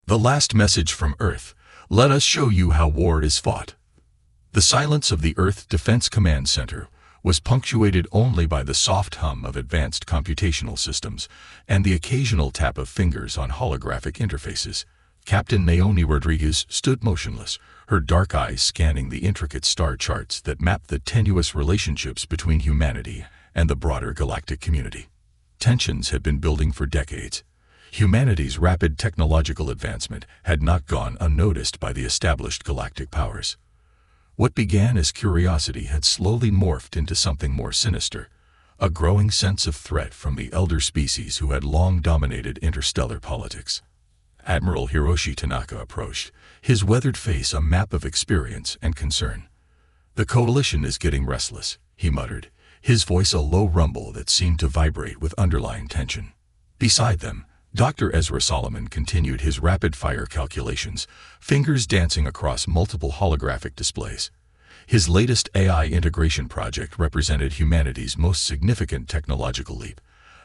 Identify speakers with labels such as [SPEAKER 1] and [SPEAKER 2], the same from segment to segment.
[SPEAKER 1] The last message from Earth. Let us show you how war is fought. The silence of the Earth Defense Command Center was punctuated only by the soft hum of advanced computational systems and the occasional tap of fingers on holographic interfaces. Captain Naomi Rodriguez stood motionless, her dark eyes scanning the intricate star charts that mapped the tenuous relationships between humanity and the broader galactic community. Tensions had been building for decades. Humanity's rapid technological advancement had not gone unnoticed by the established galactic powers. What began as curiosity had slowly morphed into something more sinister, a growing sense of threat from the elder species who had long dominated interstellar politics. Admiral Hiroshi Tanaka approached, his weathered face a map of experience and concern. "The coalition is getting restless," he muttered, his voice a low rumble that seemed to vibrate with underlying tension. Beside them, Dr. Ezra Solomon continued his rapid-fire calculations, fingers dancing across multiple holographic displays. His latest AI integration project represented humanity's most significant technological leap,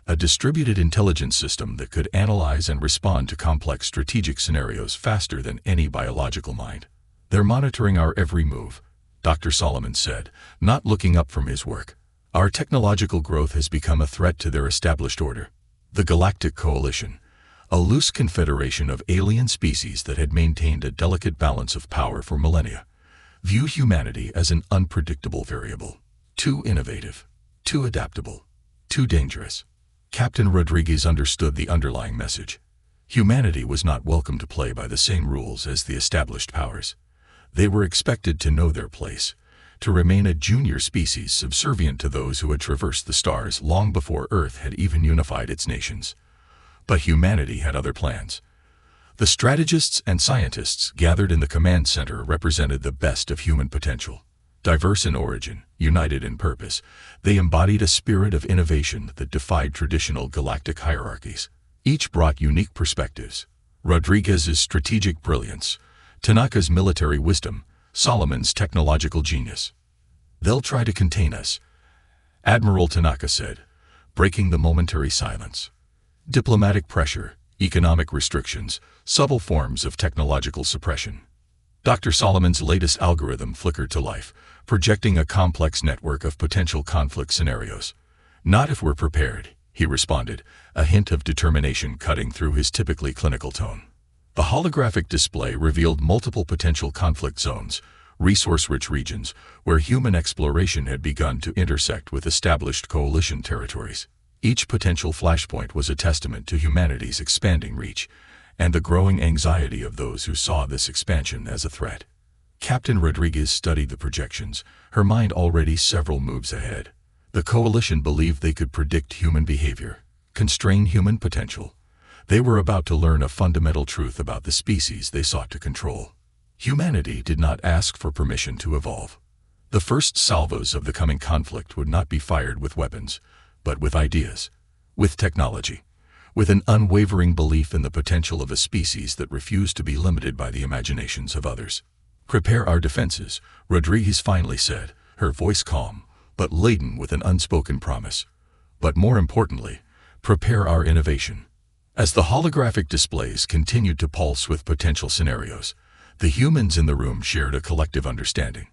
[SPEAKER 1] a distributed intelligence system that could analyze and respond to complex strategic scenarios faster than any biological mind. "They're monitoring our every move," Dr. Solomon said, not looking up from his work. "Our technological growth has become a threat to their established order." The Galactic Coalition, a loose confederation of alien species that had maintained a delicate balance of power for millennia, viewed humanity as an unpredictable variable. Too innovative, too adaptable, too dangerous. Captain Rodriguez understood the underlying message. Humanity was not welcome to play by the same rules as the established powers. They were expected to know their place, to remain a junior species subservient to those who had traversed the stars long before Earth had even unified its nations. But humanity had other plans. The strategists and scientists gathered in the command center represented the best of human potential. Diverse in origin, united in purpose, they embodied a spirit of innovation that defied traditional galactic hierarchies. Each brought unique perspectives: Rodriguez's strategic brilliance, Tanaka's military wisdom, Solomon's technological genius. "They'll try to contain us," Admiral Tanaka said, breaking the momentary silence. "Diplomatic pressure, economic restrictions, subtle forms of technological suppression." Dr. Solomon's latest algorithm flickered to life, projecting a complex network of potential conflict scenarios. "Not if we're prepared," he responded, a hint of determination cutting through his typically clinical tone. The holographic display revealed multiple potential conflict zones, resource-rich regions, where human exploration had begun to intersect with established coalition territories. Each potential flashpoint was a testament to humanity's expanding reach, and the growing anxiety of those who saw this expansion as a threat. Captain Rodriguez studied the projections, her mind already several moves ahead. The coalition believed they could predict human behavior, constrain human potential. They were about to learn a fundamental truth about the species they sought to control. Humanity did not ask for permission to evolve. The first salvos of the coming conflict would not be fired with weapons, but with ideas, with technology, with an unwavering belief in the potential of a species that refused to be limited by the imaginations of others. "Prepare our defenses," Rodriguez finally said, her voice calm, but laden with an unspoken promise. "But more importantly, prepare our innovation." As the holographic displays continued to pulse with potential scenarios, the humans in the room shared a collective understanding.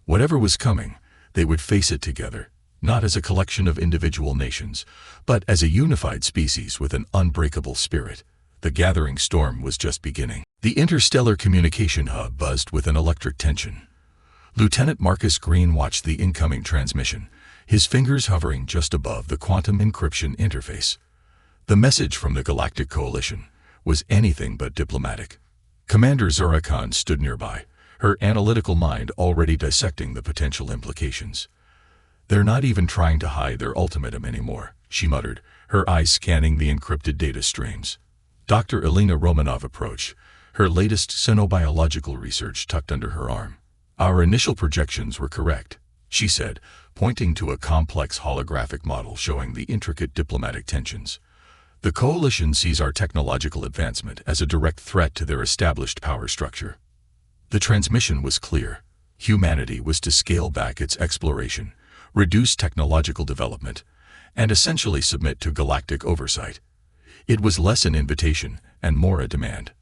[SPEAKER 1] Whatever was coming, they would face it together, not as a collection of individual nations, but as a unified species with an unbreakable spirit. The gathering storm was just beginning. The interstellar communication hub buzzed with an electric tension. Lieutenant Marcus Green watched the incoming transmission, his fingers hovering just above the quantum encryption interface. The message from the Galactic Coalition was anything but diplomatic. Commander Zora Khan stood nearby, her analytical mind already dissecting the potential implications. "They're not even trying to hide their ultimatum anymore," she muttered, her eyes scanning the encrypted data streams. Dr. Elena Romanov approached, her latest xenobiological research tucked under her arm. "Our initial projections were correct," she said, pointing to a complex holographic model showing the intricate diplomatic tensions. "The coalition sees our technological advancement as a direct threat to their established power structure." The transmission was clear. Humanity was to scale back its exploration, reduce technological development, and essentially submit to galactic oversight. It was less an invitation and more a demand.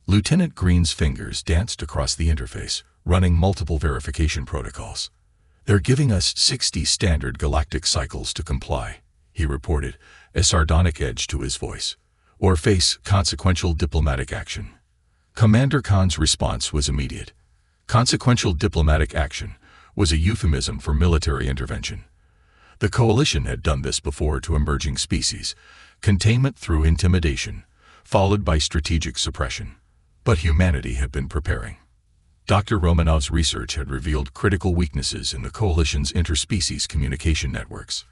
[SPEAKER 1] Lieutenant Green's fingers danced across the interface, running multiple verification protocols. "They're giving us 60 standard galactic cycles to comply," he reported, a sardonic edge to his voice, "or face consequential diplomatic action." Commander Khan's response was immediate. Consequential diplomatic action was a euphemism for military intervention. The coalition had done this before to emerging species, containment through intimidation, followed by strategic suppression. But humanity had been preparing. Dr. Romanov's research had revealed critical weaknesses in the coalition's interspecies communication networks.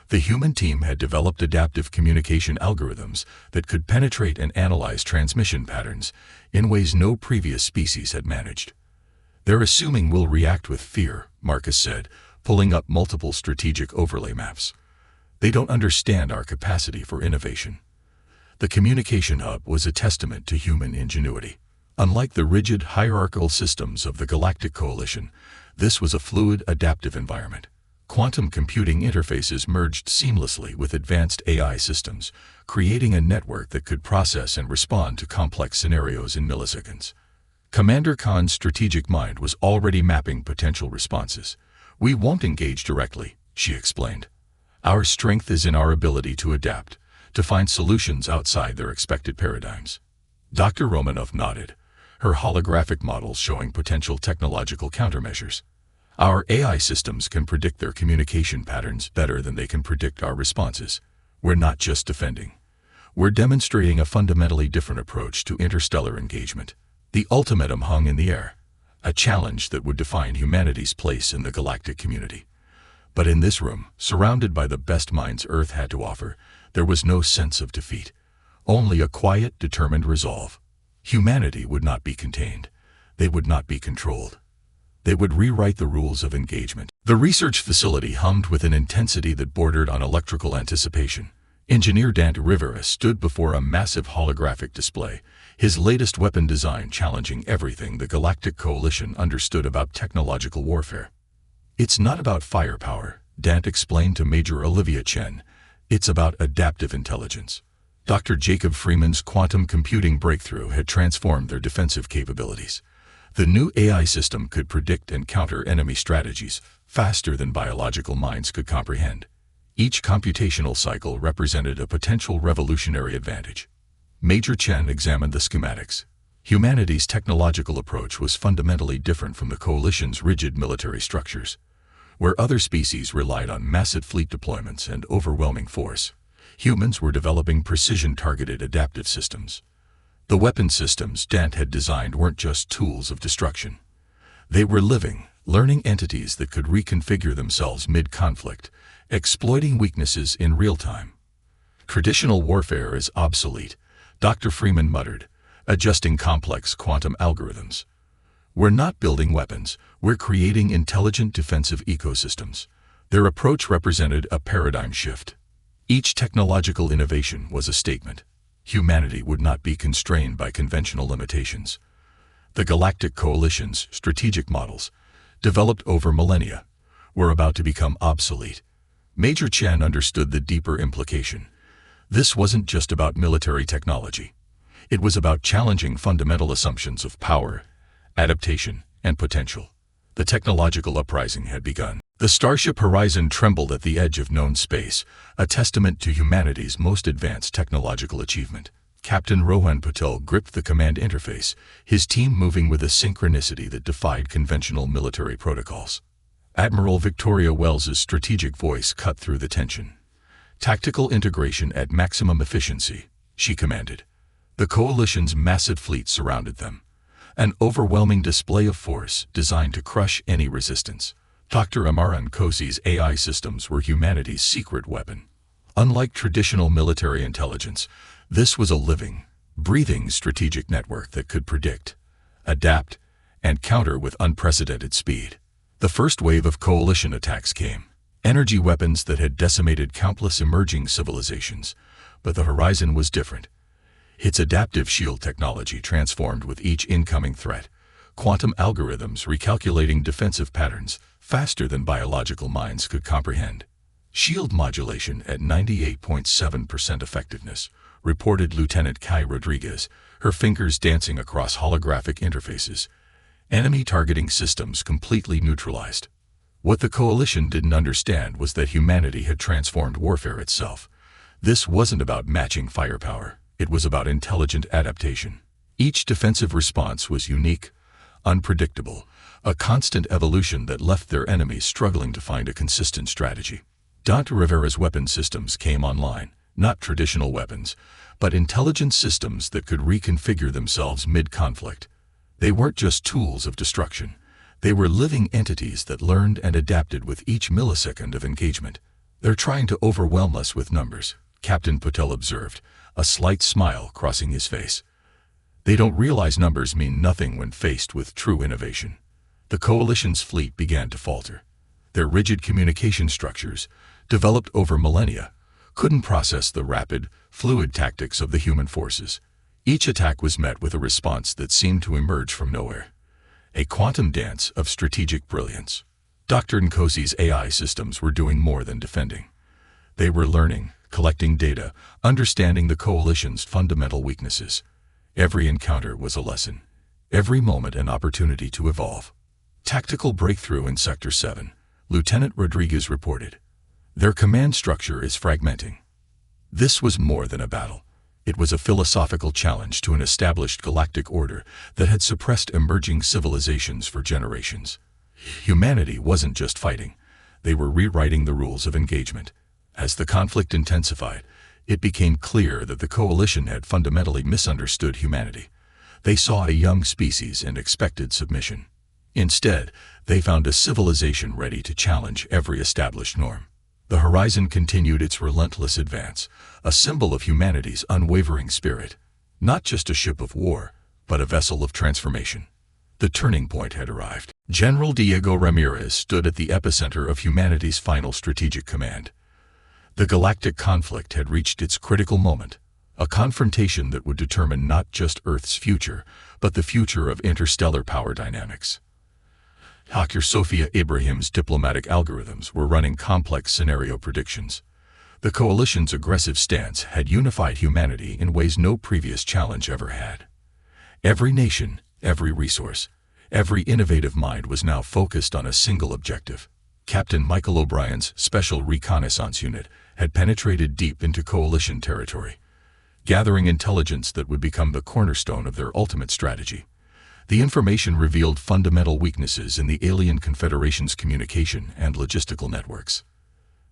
[SPEAKER 1] The human team had developed adaptive communication algorithms that could penetrate and analyze transmission patterns in ways no previous species had managed. "They're assuming we'll react with fear," Marcus said, pulling up multiple strategic overlay maps. "They don't understand our capacity for innovation." The communication hub was a testament to human ingenuity. Unlike the rigid, hierarchical systems of the Galactic Coalition, this was a fluid, adaptive environment. Quantum computing interfaces merged seamlessly with advanced AI systems, creating a network that could process and respond to complex scenarios in milliseconds. Commander Khan's strategic mind was already mapping potential responses. "We won't engage directly," she explained. "Our strength is in our ability to adapt, to find solutions outside their expected paradigms." Dr. Romanov nodded, her holographic models showing potential technological countermeasures. "Our AI systems can predict their communication patterns better than they can predict our responses. We're not just defending. We're demonstrating a fundamentally different approach to interstellar engagement." The ultimatum hung in the air, a challenge that would define humanity's place in the galactic community. But in this room, surrounded by the best minds Earth had to offer, there was no sense of defeat, only a quiet, determined resolve. Humanity would not be contained. They would not be controlled. They would rewrite the rules of engagement. The research facility hummed with an intensity that bordered on electrical anticipation. Engineer Dante Rivera stood before a massive holographic display, his latest weapon design challenging everything the Galactic Coalition understood about technological warfare. "It's not about firepower," Dante explained to Major Olivia Chen. "It's about adaptive intelligence." Dr. Jacob Freeman's quantum computing breakthrough had transformed their defensive capabilities. The new AI system could predict and counter enemy strategies faster than biological minds could comprehend. Each computational cycle represented a potential revolutionary advantage. Major Chen examined the schematics. Humanity's technological approach was fundamentally different from the Coalition's rigid military structures. Where other species relied on massive fleet deployments and overwhelming force, humans were developing precision-targeted adaptive systems. The weapon systems Dante had designed weren't just tools of destruction. They were living, learning entities that could reconfigure themselves mid-conflict, exploiting weaknesses in real time. "Traditional warfare is obsolete," Dr. Freeman muttered, adjusting complex quantum algorithms. "We're not building weapons, we're creating intelligent defensive ecosystems." Their approach represented a paradigm shift. Each technological innovation was a statement. Humanity would not be constrained by conventional limitations. The Galactic Coalition's strategic models, developed over millennia, were about to become obsolete. Major Chen understood the deeper implication. This wasn't just about military technology. It was about challenging fundamental assumptions of power, adaptation, and potential. The technological uprising had begun. The starship horizon trembled at the edge of known space, a testament to humanity's most advanced technological achievement. Captain Rohan Patel gripped the command interface, his team moving with a synchronicity that defied conventional military protocols. Admiral Victoria Wells's strategic voice cut through the tension. "Tactical integration at maximum efficiency," she commanded. The Coalition's massive fleet surrounded them, an overwhelming display of force designed to crush any resistance. Dr. Amaran Kosi's AI systems were humanity's secret weapon. Unlike traditional military intelligence, this was a living, breathing strategic network that could predict, adapt, and counter with unprecedented speed. The first wave of Coalition attacks came. Energy weapons that had decimated countless emerging civilizations, but the horizon was different. Its adaptive shield technology transformed with each incoming threat, quantum algorithms recalculating defensive patterns faster than biological minds could comprehend. "Shield modulation at 98.7% effectiveness," reported Lieutenant Kai Rodriguez, her fingers dancing across holographic interfaces. Enemy targeting systems completely neutralized. What the Coalition didn't understand was that humanity had transformed warfare itself. This wasn't about matching firepower. It was about intelligent adaptation. Each defensive response was unique, unpredictable, a constant evolution that left their enemies struggling to find a consistent strategy. Dante Rivera's weapon systems came online, not traditional weapons, but intelligent systems that could reconfigure themselves mid-conflict. They weren't just tools of destruction. They were living entities that learned and adapted with each millisecond of engagement. "They're trying to overwhelm us with numbers," Captain Patel observed, a slight smile crossing his face. "They don't realize numbers mean nothing when faced with true innovation." The Coalition's fleet began to falter. Their rigid communication structures, developed over millennia, couldn't process the rapid, fluid tactics of the human forces. Each attack was met with a response that seemed to emerge from nowhere. A quantum dance of strategic brilliance. Dr. Nkosi's AI systems were doing more than defending. They were learning, collecting data, understanding the Coalition's fundamental weaknesses. Every encounter was a lesson. Every moment an opportunity to evolve. Tactical breakthrough in Sector 7, Lieutenant Rodriguez reported. "Their command structure is fragmenting." This was more than a battle. It was a philosophical challenge to an established galactic order that had suppressed emerging civilizations for generations. Humanity wasn't just fighting. They were rewriting the rules of engagement. As the conflict intensified, it became clear that the Coalition had fundamentally misunderstood humanity. They saw a young species and expected submission. Instead, they found a civilization ready to challenge every established norm. The Horizon continued its relentless advance, a symbol of humanity's unwavering spirit. Not just a ship of war, but a vessel of transformation. The turning point had arrived. General Diego Ramirez stood at the epicenter of humanity's final strategic command. The galactic conflict had reached its critical moment, a confrontation that would determine not just Earth's future, but the future of interstellar power dynamics. Dr. Sofia Ibrahim's diplomatic algorithms were running complex scenario predictions. The Coalition's aggressive stance had unified humanity in ways no previous challenge ever had. Every nation, every resource, every innovative mind was now focused on a single objective. Captain Michael O'Brien's Special Reconnaissance Unit had penetrated deep into Coalition territory, gathering intelligence that would become the cornerstone of their ultimate strategy. The information revealed fundamental weaknesses in the alien confederation's communication and logistical networks.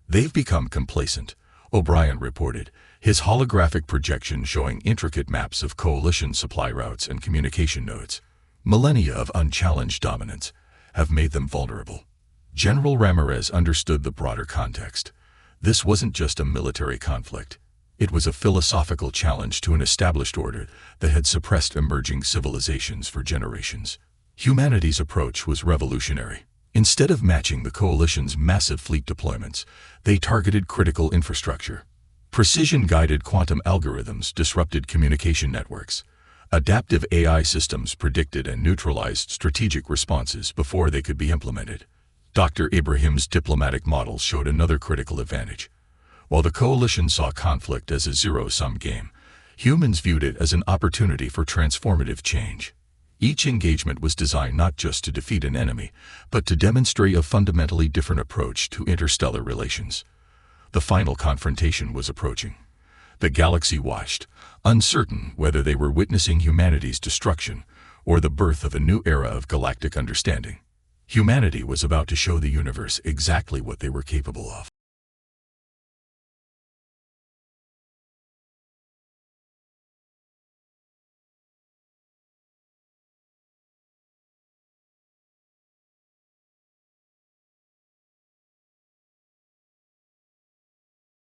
[SPEAKER 1] "They've become complacent," O'Brien reported, his holographic projection showing intricate maps of Coalition supply routes and communication nodes. "Millennia of unchallenged dominance have made them vulnerable." General Ramirez understood the broader context. This wasn't just a military conflict. It was a philosophical challenge to an established order that had suppressed emerging civilizations for generations. Humanity's approach was revolutionary. Instead of matching the Coalition's massive fleet deployments, they targeted critical infrastructure. Precision-guided quantum algorithms disrupted communication networks. Adaptive AI systems predicted and neutralized strategic responses before they could be implemented. Dr. Ibrahim's diplomatic model showed another critical advantage. While the Coalition saw conflict as a zero-sum game, humans viewed it as an opportunity for transformative change. Each engagement was designed not just to defeat an enemy, but to demonstrate a fundamentally different approach to interstellar relations. The final confrontation was approaching. The galaxy watched, uncertain whether they were witnessing humanity's destruction or the birth of a new era of galactic understanding. Humanity was about to show the universe exactly what they were capable of.